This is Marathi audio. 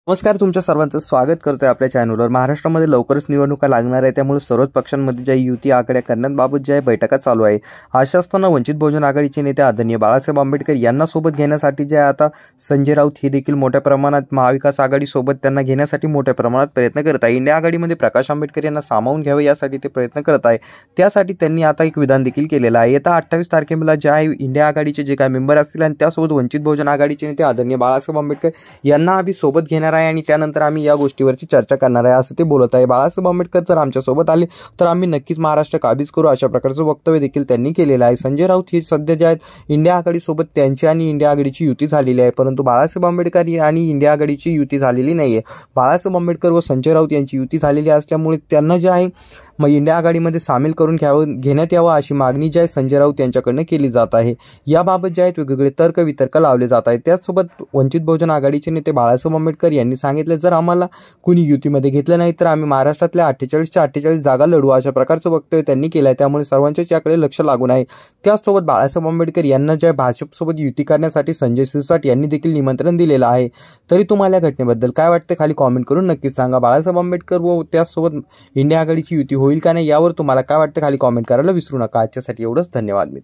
नमस्कार, तुमच्या सर्वांचं स्वागत करतोय आपल्या चॅनलवर। महाराष्ट्रामध्ये लवकरच निवडणुका लागणार आहे, त्यामुळे सर्वच पक्षांमध्ये ज्या युती आघाड्या करण्याबाबत ज्या बैठका चालू आहे। अशा असताना वंचित बहुजन आघाडीचे नेते आदरणीय बाळासाहेब आंबेडकर यांना सोबत घेण्यासाठी जे आता संजय राऊत हे देखील मोठ्या प्रमाणात महाविकास आघाडी सोबत त्यांना घेण्यासाठी मोठ्या प्रमाणात प्रयत्न करत आहे। इंडिया आघाडीमध्ये प्रकाश आंबेडकर यांना सामावून घ्यावे यासाठी ते प्रयत्न करत आहे। त्यासाठी त्यांनी आता एक विधान देखील केलेलं आहे। येत्या 28 तारखेला ज्या इंडिया आघाडीचे जे काही मेंबर असतील आणि त्यासोबत वंचित बहुजन आघाडीचे नेते आदरणीय बाळासाहेब आंबेडकर यांना आम्ही सोबत घेणार आहे आणि त्यानंतर आम्ही या गोष्टीवरची चर्चा करणार आहे असं ते बोलत आहे। बाळासाहेब आंबेडकर जर आमच्या सोबत आले तर आम्ही नक्कीच महाराष्ट्र काबीज करू अशा प्रकारचं वक्तव्य देखील त्यांनी केलेलं आहे। संजय राऊत हे सध्या जे आहेत इंडिया आघाडी सोबत त्यांची आणि इंडिया आघाडीची युती झालेली आहे, परंतु बाळासाहेब आंबेडकर आणि इंडिया आघाडीची युती झालेली नाहीये। बाळासाहेब आंबेडकर व संजय राऊत यांची युती झालेली असल्यामुळे त्यांना जे आहे मग इंडिया आघाडीमध्ये सामील करून घेण्यात यावं अशी मागणी जी आहे संजय राऊत यांच्याकडून केली जात आहे। याबाबत जे आहेत वेगवेगळे तर्क वितर्क लावले जात आहेत। त्याचसोबत वंचित बहुजन आघाडीचे नेते बाळासाहेब आंबेडकर यांनी सांगितले, जर आम्हाला कुणी युतीमध्ये घेतलं नाही तर आम्ही महाराष्ट्रातल्या 48च्या 48 जागा लढवू अशा प्रकारचं वक्तव्य त्यांनी केलं आहे। त्यामुळे सर्वांच्याच याकडे लक्ष लागून आहे। त्याचसोबत बाळासाहेब आंबेडकर यांना ज्या भाजपसोबत युती करण्यासाठी संजय शिरसाट यांनी देखील निमंत्रण दिलेलं आहे। तरी तुम्हाला या घटनेबद्दल काय वाटते खाली कॉमेंट करून नक्कीच सांगा। बाळासाहेब आंबेडकर व त्याचसोबत इंडिया आघाडीची युती होईल का नाही यावर तुम्हाला काय वाटतं खाली कॉमेंट करायला विसरू नका। आजच्यासाठी एवढंच, धन्यवाद मित्र।